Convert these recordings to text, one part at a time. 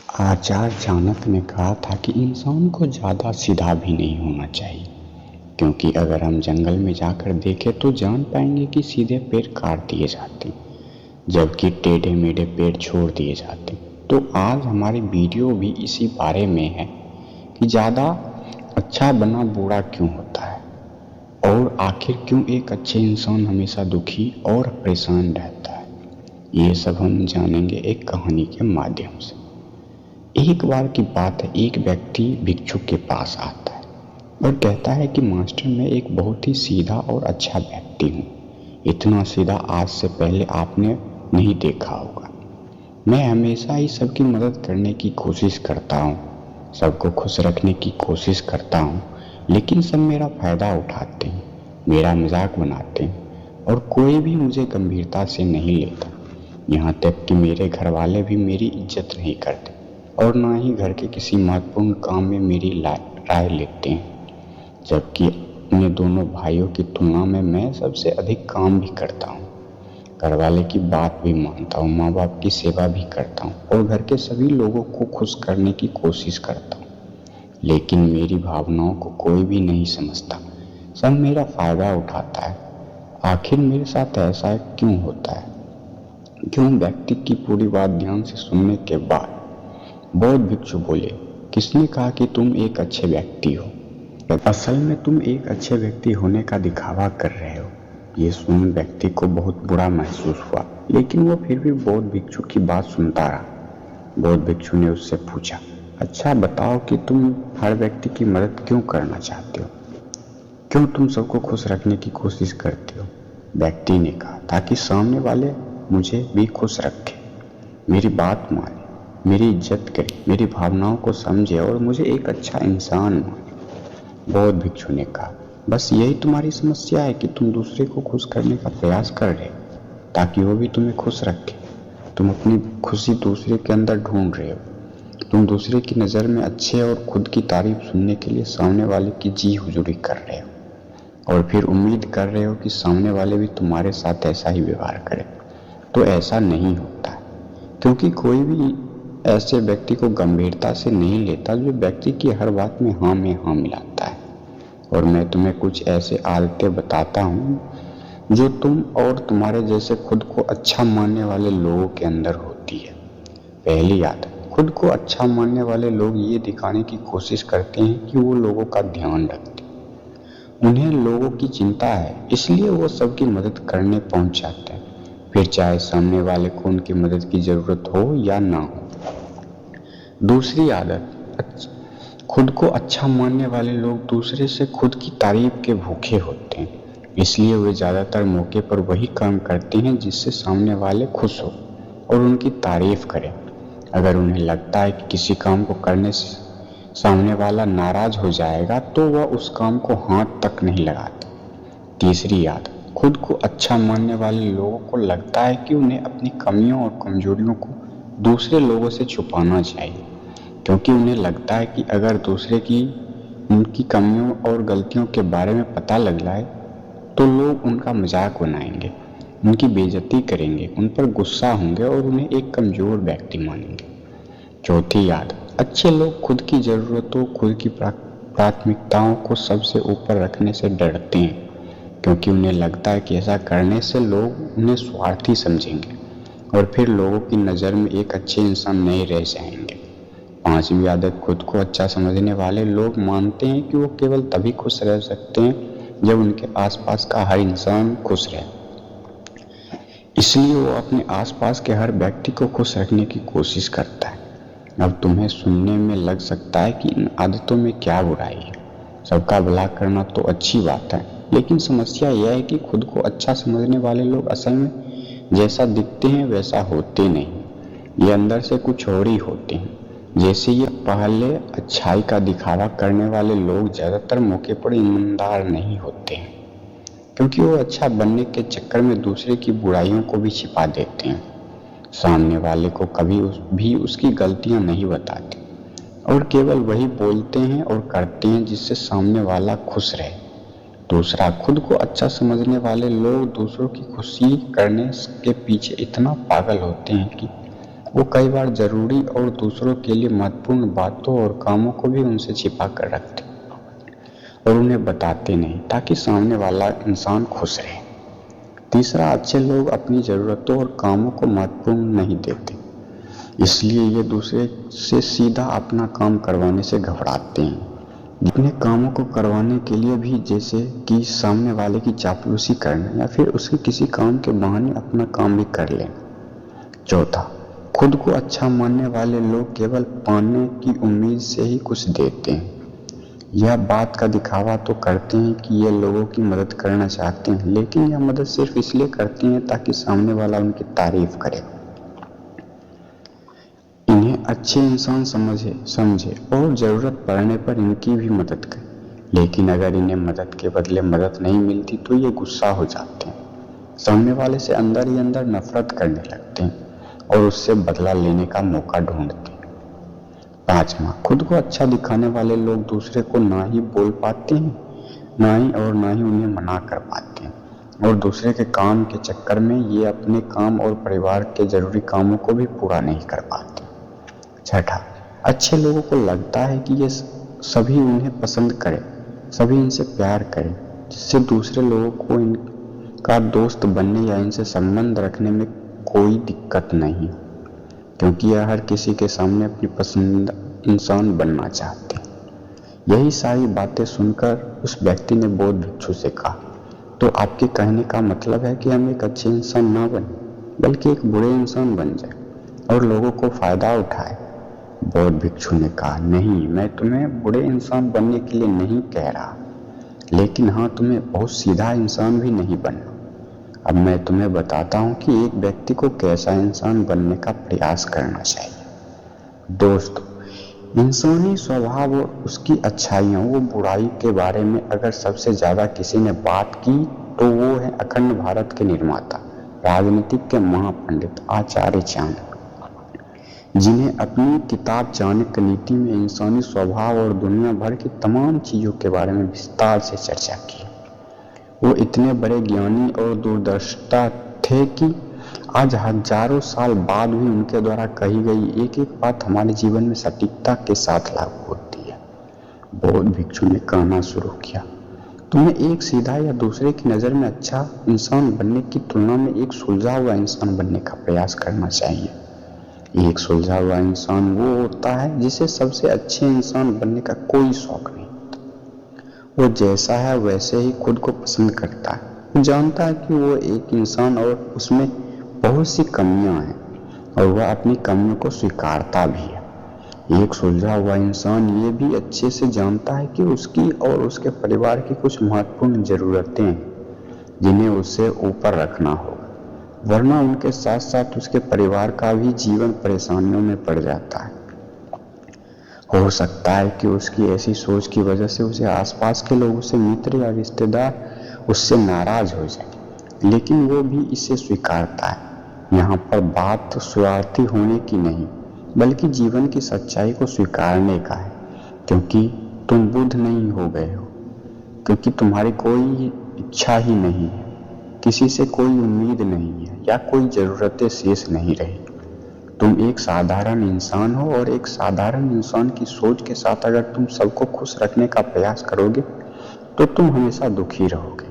आचार्य चाणक्य ने कहा था कि इंसान को ज़्यादा सीधा भी नहीं होना चाहिए, क्योंकि अगर हम जंगल में जाकर देखें तो जान पाएंगे कि सीधे पेड़ काट दिए जाते हैं, जबकि टेढ़े मेढ़े पेड़ छोड़ दिए जाते हैं। तो आज हमारी वीडियो भी इसी बारे में है कि ज़्यादा अच्छा बना बुरा क्यों होता है, और आखिर क्यों एक अच्छे इंसान हमेशा दुखी और परेशान रहता है। ये सब हम जानेंगे एक कहानी के माध्यम से। एक बार की बात है, एक व्यक्ति भिक्षुक के पास आता है और कहता है कि मास्टर, मैं एक बहुत ही सीधा और अच्छा व्यक्ति हूँ। इतना सीधा आज से पहले आपने नहीं देखा होगा। मैं हमेशा ही सबकी मदद करने की कोशिश करता हूँ, सबको खुश रखने की कोशिश करता हूँ, लेकिन सब मेरा फायदा उठाते हैं, मेरा मजाक बनाते हैं और कोई भी मुझे गंभीरता से नहीं लेता। यहाँ तक कि मेरे घर वाले भी मेरी इज्जत नहीं करते और ना ही घर के किसी महत्वपूर्ण काम में मेरी राय लेते हैं, जबकि अपने दोनों भाइयों की तुलना में मैं सबसे अधिक काम भी करता हूँ, घर वाले की बात भी मानता हूँ, माँ बाप की सेवा भी करता हूँ और घर के सभी लोगों को खुश करने की कोशिश करता हूँ। लेकिन मेरी भावनाओं को कोई भी नहीं समझता, सब मेरा फायदा उठाता है। आखिर मेरे साथ ऐसा क्यों होता है? क्यों? व्यक्ति की पूरी बात ध्यान से सुनने के बाद बौद्ध भिक्षु बोले, किसने कहा कि तुम एक अच्छे व्यक्ति हो? असल में तुम एक अच्छे व्यक्ति होने का दिखावा कर रहे हो। ये सुन व्यक्ति को बहुत बुरा महसूस हुआ, लेकिन वो फिर भी बौद्ध भिक्षु की बात सुनता रहा। बौद्ध भिक्षु ने उससे पूछा, अच्छा बताओ कि तुम हर व्यक्ति की मदद क्यों करना चाहते हो? क्यों तुम सबको खुश रखने की कोशिश करते हो? व्यक्ति ने कहा, ताकि सामने वाले मुझे भी खुश रखे, मेरी बात माने, मेरी इज्जत करे, मेरी भावनाओं को समझे और मुझे एक अच्छा इंसान माने। बौद्ध भिक्षु ने कहा, बस यही तुम्हारी समस्या है कि तुम दूसरे को खुश करने का प्रयास कर रहे हो ताकि वो भी तुम्हें खुश रखे। तुम अपनी खुशी दूसरे के अंदर ढूंढ रहे हो। तुम दूसरे की नज़र में अच्छे और खुद की तारीफ सुनने के लिए सामने वाले की जी हुजूरी कर रहे हो और फिर उम्मीद कर रहे हो कि सामने वाले भी तुम्हारे साथ ऐसा ही व्यवहार करे। तो ऐसा नहीं होता है, क्योंकि कोई भी ऐसे व्यक्ति को गंभीरता से नहीं लेता जो व्यक्ति की हर बात में हाँ मिलाता है। और मैं तुम्हें कुछ ऐसे आदतें बताता हूँ जो तुम और तुम्हारे जैसे खुद को अच्छा मानने वाले लोगों के अंदर होती है। पहली आदत, खुद को अच्छा मानने वाले लोग ये दिखाने की कोशिश करते हैं कि वो लोगों का ध्यान रखते हैं। उन्हें लोगों की चिंता है, इसलिए वो सबकी मदद करने पहुंच जाते हैं, फिर चाहे सामने वाले को उनकी मदद की जरूरत हो या ना हो। दूसरी आदत, खुद को अच्छा मानने वाले लोग दूसरे से खुद की तारीफ के भूखे होते हैं, इसलिए वे ज़्यादातर मौके पर वही काम करते हैं जिससे सामने वाले खुश हो और उनकी तारीफ करें। अगर उन्हें लगता है कि किसी काम को करने से सामने वाला नाराज हो जाएगा तो वह उस काम को हाथ तक नहीं लगाते। तीसरी आदत, खुद को अच्छा मानने वाले लोगों को लगता है कि उन्हें अपनी कमियों और कमजोरियों को दूसरे लोगों से छुपाना चाहिए, क्योंकि उन्हें लगता है कि अगर दूसरे की उनकी कमियों और गलतियों के बारे में पता लग जाए तो लोग उनका मजाक बनाएंगे, उनकी बेइज्जती करेंगे, उन पर गुस्सा होंगे और उन्हें एक कमजोर व्यक्ति मानेंगे। चौथी आदत, अच्छे लोग खुद की ज़रूरतों, खुद की प्राथमिकताओं को सबसे ऊपर रखने से डरते हैं, क्योंकि उन्हें लगता है कि ऐसा करने से लोग उन्हें स्वार्थी समझेंगे और फिर लोगों की नज़र में एक अच्छे इंसान नहीं रह जाएंगे। पांचवी आदत, खुद को अच्छा समझने वाले लोग मानते हैं कि वो केवल तभी खुश रह सकते हैं जब उनके आसपास का हर इंसान खुश रहे, इसलिए वो अपने आसपास के हर व्यक्ति को खुश रखने की कोशिश करता है। अब तुम्हें सुनने में लग सकता है कि इन आदतों में क्या बुराई है, सबका भला करना तो अच्छी बात है, लेकिन समस्या यह है कि खुद को अच्छा समझने वाले लोग असल में जैसा दिखते हैं वैसा होते नहीं। ये अंदर से कुछ और ही होते हैं। जैसे ये पहले अच्छाई का दिखावा करने वाले लोग ज़्यादातर मौके पर ईमानदार नहीं होते हैं, क्योंकि वो अच्छा बनने के चक्कर में दूसरे की बुराइयों को भी छिपा देते हैं। सामने वाले को कभी भी उसकी गलतियां नहीं बताते और केवल वही बोलते हैं और करते हैं जिससे सामने वाला खुश रहे। दूसरा, खुद को अच्छा समझने वाले लोग दूसरों की खुशी करने के पीछे इतना पागल होते हैं कि वो कई बार जरूरी और दूसरों के लिए महत्वपूर्ण बातों और कामों को भी उनसे छिपा कर रखते और उन्हें बताते नहीं, ताकि सामने वाला इंसान खुश रहे। तीसरा, अच्छे लोग अपनी जरूरतों और कामों को महत्वपूर्ण नहीं देते, इसलिए ये दूसरे से सीधा अपना काम करवाने से घबराते हैं, अपने कामों को करवाने के लिए भी, जैसे कि सामने वाले की चापलूसी करना या फिर उसके किसी काम के बहाने अपना काम भी कर लेना। चौथा, खुद को अच्छा मानने वाले लोग केवल पाने की उम्मीद से ही कुछ देते हैं। यह बात का दिखावा तो करते हैं कि ये लोगों की मदद करना चाहते हैं, लेकिन यह मदद सिर्फ इसलिए करते हैं ताकि सामने वाला उनकी तारीफ करे, इन्हें अच्छे इंसान समझे और जरूरत पड़ने पर इनकी भी मदद करे। लेकिन अगर इन्हें मदद के बदले मदद नहीं मिलती तो ये गुस्सा हो जाते हैं, सामने वाले से अंदर ही अंदर नफरत करने लगते हैं और उससे बदला लेने का मौका ढूंढते हैं। पांचवा, खुद को अच्छा दिखाने वाले लोग दूसरे को ना ही बोल पाते हैं, ना ही उन्हें मना कर पाते हैं, और दूसरे के काम के चक्कर में ये अपने काम और परिवार के जरूरी कामों को भी पूरा नहीं कर पाते। छठा, अच्छे लोगों को लगता है कि ये सभी उन्हें पसंद करें, सभी इनसे प्यार करें, जिससे दूसरे लोगों को इनका दोस्त बनने या इनसे संबंध रखने में कोई दिक्कत नहीं, क्योंकि यह हर किसी के सामने अपनी पसंद इंसान बनना चाहते हैं। यही सारी बातें सुनकर उस व्यक्ति ने बौद्ध भिक्षु से कहा, तो आपके कहने का मतलब है कि हम एक अच्छे इंसान ना बने, बल्कि एक बुरे इंसान बन जाए और लोगों को फायदा उठाए। बौद्ध भिक्षु ने कहा, नहीं, मैं तुम्हें बुरे इंसान बनने के लिए नहीं कह रहा, लेकिन हाँ, तुम्हें बहुत सीधा इंसान भी नहीं बनना। अब मैं तुम्हें बताता हूँ कि एक व्यक्ति को कैसा इंसान बनने का प्रयास करना चाहिए। दोस्तों, इंसानी स्वभाव और उसकी अच्छाइयों व बुराई के बारे में अगर सबसे ज्यादा किसी ने बात की तो वो है अखंड भारत के निर्माता, राजनीतिक के महापंडित आचार्य चाणक्य, जिन्हें अपनी किताब चाणक्य नीति में इंसानी स्वभाव और दुनिया भर की तमाम चीजों के बारे में विस्तार से चर्चा की। वो इतने बड़े ज्ञानी और दूरदर्शिता थे कि आज हजारों साल बाद भी उनके द्वारा कही गई एक एक बात हमारे जीवन में सटीकता के साथ लागू होती है। बौद्ध भिक्षु ने कहना शुरू किया, तुम्हें एक सीधा या दूसरे की नज़र में अच्छा इंसान बनने की तुलना में एक सुलझा हुआ इंसान बनने का प्रयास करना चाहिए। एक सुलझा हुआ इंसान वो होता है जिसे सबसे अच्छे इंसान बनने का कोई शौक नहीं होता। वो जैसा है वैसे ही खुद को पसंद करता है। वो जानता है कि वो एक इंसान और उसमें बहुत सी कमियां हैं और वह अपनी कमियों को स्वीकारता भी है। एक सुलझा हुआ इंसान ये भी अच्छे से जानता है कि उसकी और उसके परिवार की कुछ महत्वपूर्ण जरूरतें हैं जिन्हें उसे ऊपर रखना होगा, वरना उनके साथ साथ उसके परिवार का भी जीवन परेशानियों में पड़ जाता है। हो सकता है कि उसकी ऐसी सोच की वजह से उसे आसपास के लोग, उसे मित्र या रिश्तेदार उससे नाराज हो जाए, लेकिन वो भी इसे स्वीकारता है। यहाँ पर बात स्वार्थी होने की नहीं, बल्कि जीवन की सच्चाई को स्वीकारने का है, क्योंकि तुम बुद्ध नहीं हो गए हो, क्योंकि तुम्हारी कोई इच्छा ही नहीं है, किसी से कोई उम्मीद नहीं है या कोई जरूरतें शेष नहीं रही। तुम एक साधारण इंसान हो और एक साधारण इंसान की सोच के साथ अगर तुम सबको खुश रखने का प्रयास करोगे तो तुम हमेशा दुखी रहोगे,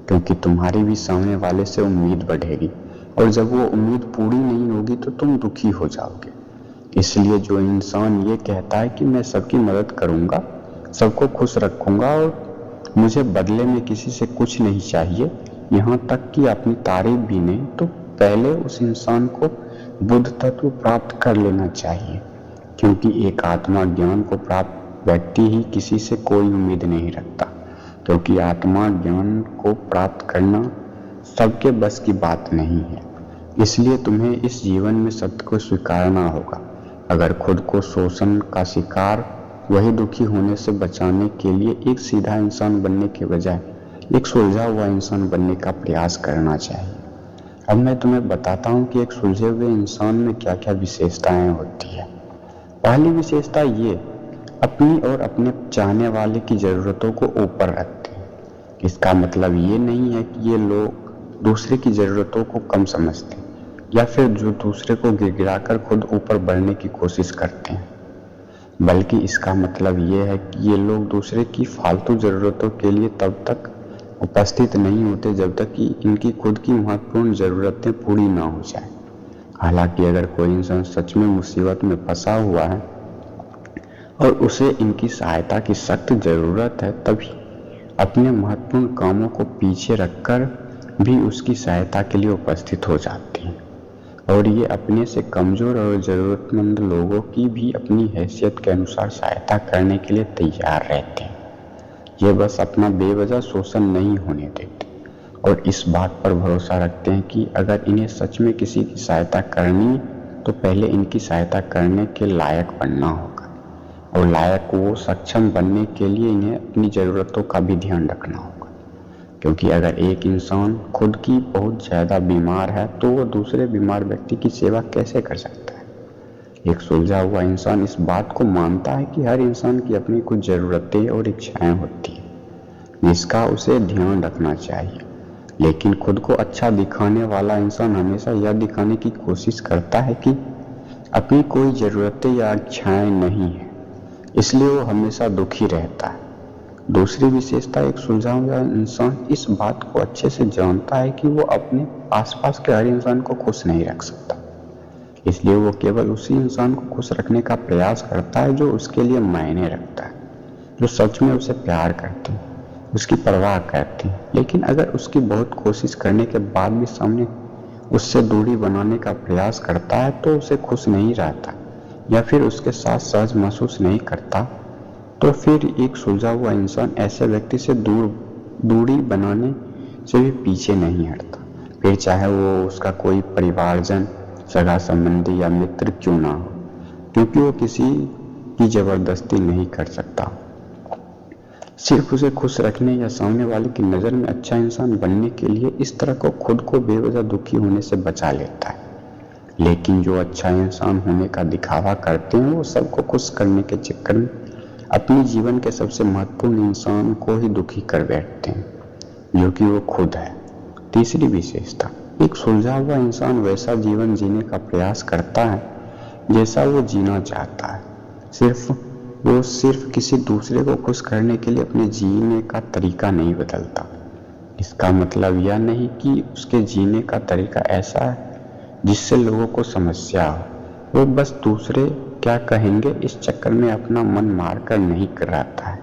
क्योंकि तुम्हारी भी सामने वाले से उम्मीद बढ़ेगी और जब वो उम्मीद पूरी नहीं होगी तो तुम दुखी हो जाओगे। इसलिए जो इंसान ये कहता है कि मैं सबकी मदद करूंगा, सबको खुश रखूंगा और मुझे बदले में किसी से कुछ नहीं चाहिए, यहाँ तक कि अपनी तारीफ भी नहीं, तो पहले उस इंसान को बुद्ध तत्व प्राप्त कर लेना चाहिए, क्योंकि एक आत्मा ज्ञान को प्राप्त व्यक्ति ही किसी से कोई उम्मीद नहीं रखता, क्योंकि आत्मा ज्ञान को प्राप्त करना सबके बस की बात नहीं है। इसलिए तुम्हें इस जीवन में सत्य को स्वीकारना होगा। अगर खुद को शोषण का शिकार वही दुखी होने से बचाने के लिए एक सीधा इंसान बनने के बजाय एक सुलझा हुआ इंसान बनने का प्रयास करना चाहिए। अब मैं तुम्हें बताता हूँ कि एक सुलझे हुए इंसान में क्या क्या विशेषताएं होती है। पहली विशेषता ये, अपनी और अपने चाहने वाले की जरूरतों को ऊपर रखते हैं। इसका मतलब ये नहीं है कि ये लोग दूसरे की जरूरतों को कम समझते हैं, या फिर जो दूसरे को गिड़गिड़ाकर खुद ऊपर बढ़ने की कोशिश करते हैं, बल्कि इसका मतलब ये है कि ये लोग दूसरे की फालतू ज़रूरतों के लिए तब तक उपस्थित नहीं होते जब तक कि इनकी खुद की महत्वपूर्ण ज़रूरतें पूरी ना हो जाए। हालांकि अगर कोई इंसान सच में मुसीबत में फंसा हुआ है और उसे इनकी सहायता की सख्त ज़रूरत है, तभी अपने महत्वपूर्ण कामों को पीछे रखकर भी उसकी सहायता के लिए उपस्थित हो जाती हैं और ये अपने से कमज़ोर और ज़रूरतमंद लोगों की भी अपनी हैसियत के अनुसार सहायता करने के लिए तैयार रहते हैं। ये बस अपना बेवजह शोषण नहीं होने देते और इस बात पर भरोसा रखते हैं कि अगर इन्हें सच में किसी की सहायता करनी तो पहले इनकी सहायता करने के लायक बनना होगा, और लायक वो सक्षम बनने के लिए इन्हें अपनी ज़रूरतों का भी ध्यान रखना होगा। क्योंकि अगर एक इंसान खुद की बहुत ज़्यादा बीमार है तो वो दूसरे बीमार व्यक्ति की सेवा कैसे कर सकता है। एक सुलझा हुआ इंसान इस बात को मानता है कि हर इंसान की अपनी कुछ ज़रूरतें और इच्छाएं होती हैं जिसका उसे ध्यान रखना चाहिए, लेकिन खुद को अच्छा दिखाने वाला इंसान हमेशा यह दिखाने की कोशिश करता है कि अपनी कोई ज़रूरतें या इच्छाएं नहीं है, इसलिए वो हमेशा दुखी रहता है। दूसरी विशेषता, एक सुलझा हुआ इंसान इस बात को अच्छे से जानता है कि वो अपने आसपास के हर इंसान को खुश नहीं रख सकता, इसलिए वो केवल उसी इंसान को खुश रखने का प्रयास करता है जो उसके लिए मायने रखता है, जो सच में उसे प्यार करती है, उसकी परवाह करती है। लेकिन अगर उसकी बहुत कोशिश करने के बाद भी सामने उससे दूरी बनाने का प्रयास करता है तो उसे खुश नहीं रहता या फिर उसके साथ सहज महसूस नहीं करता, तो फिर एक सुलझा हुआ इंसान ऐसे व्यक्ति से दूरी बनाने से भी पीछे नहीं हटता, फिर चाहे वो उसका कोई परिवारजन, सगा संबंधी या मित्र क्यों ना हो, क्योंकि वो किसी की जबरदस्ती नहीं कर सकता। सिर्फ उसे खुश रखने या सामने वाले की नज़र में अच्छा इंसान बनने के लिए इस तरह को खुद को बेवजह दुखी होने से बचा लेता है। लेकिन जो अच्छा इंसान होने का दिखावा करते हैं वो सबको खुश करने के चक्कर में अपनी जीवन के सबसे महत्वपूर्ण इंसान को ही दुखी कर बैठते हैं, जो कि वो खुद है। तीसरी विशेषता, एक सुलझा हुआ इंसान वैसा जीवन जीने का प्रयास करता है जैसा वो जीना चाहता है। वो सिर्फ किसी दूसरे को खुश करने के लिए अपने जीने का तरीका नहीं बदलता। इसका मतलब यह नहीं कि उसके जीने का तरीका ऐसा है जिससे लोगों को समस्या हो, वो बस दूसरे क्या कहेंगे इस चक्कर में अपना मन मारकर नहीं कराता है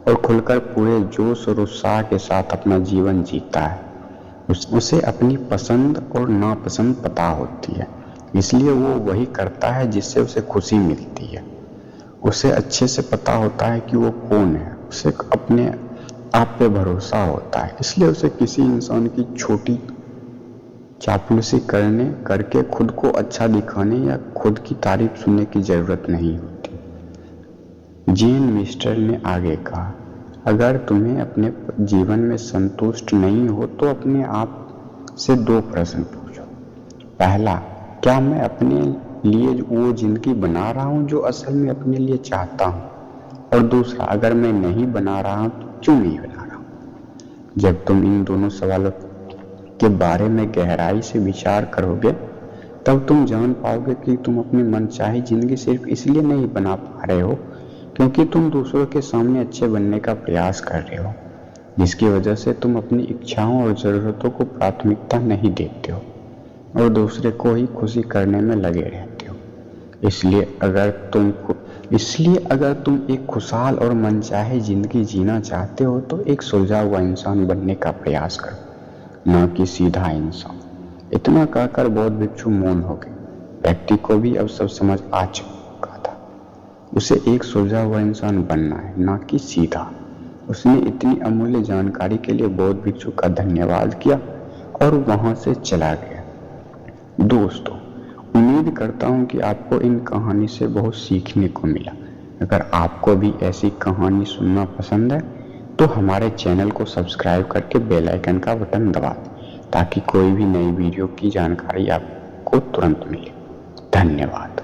और खुलकर पूरे जोश और उत्साह के साथ अपना जीवन जीता है। उसे अपनी पसंद और नापसंद पता होती है, इसलिए वो वही करता है जिससे उसे खुशी मिलती है। उसे अच्छे से पता होता है कि वो कौन है, उसे अपने आप पे भरोसा होता है, इसलिए उसे किसी इंसान की छोटी चापलूसी करके खुद को अच्छा दिखाने या खुद की तारीफ सुनने की जरूरत नहीं होती। जेन मिस्टर ने आगे कहा, अगर तुम्हें अपने जीवन में संतुष्ट नहीं हो तो अपने आप से 2 प्रश्न पूछो। पहला, क्या मैं अपने लिए वो जिंदगी बना रहा हूँ जो असल में अपने लिए चाहता हूँ, और दूसरा, अगर मैं नहीं बना रहा हूँ तो क्यों नहीं बना रहा हूँ। जब तुम इन दोनों सवालों के बारे में गहराई से विचार करोगे तब तुम जान पाओगे कि तुम अपनी मनचाही जिंदगी सिर्फ इसलिए नहीं बना पा रहे हो क्योंकि तुम दूसरों के सामने अच्छे बनने का प्रयास कर रहे हो, जिसकी वजह से तुम अपनी इच्छाओं और ज़रूरतों को प्राथमिकता नहीं देते हो और दूसरे को ही खुशी करने में लगे रहते हो। इसलिए अगर तुम एक खुशहाल और मनचाही जिंदगी जीना चाहते हो तो एक सुलझा हुआ इंसान बनने का प्रयास करो, न कि सीधा इंसान। इतना कहकर बौद्ध भिक्षु मौन हो गए। व्यक्ति को भी अब सब समझ आ चुका था, उसे एक सुलझा हुआ इंसान बनना है, न कि सीधा। उसने इतनी अमूल्य जानकारी के लिए बौद्ध भिक्षु का धन्यवाद किया और वहां से चला गया। दोस्तों, उम्मीद करता हूं कि आपको इन कहानी से बहुत सीखने को मिला। अगर आपको भी ऐसी कहानी सुनना पसंद है तो हमारे चैनल को सब्सक्राइब करके बेल आइकन का बटन दबा दें ताकि कोई भी नई वीडियो की जानकारी आपको तुरंत मिले। धन्यवाद।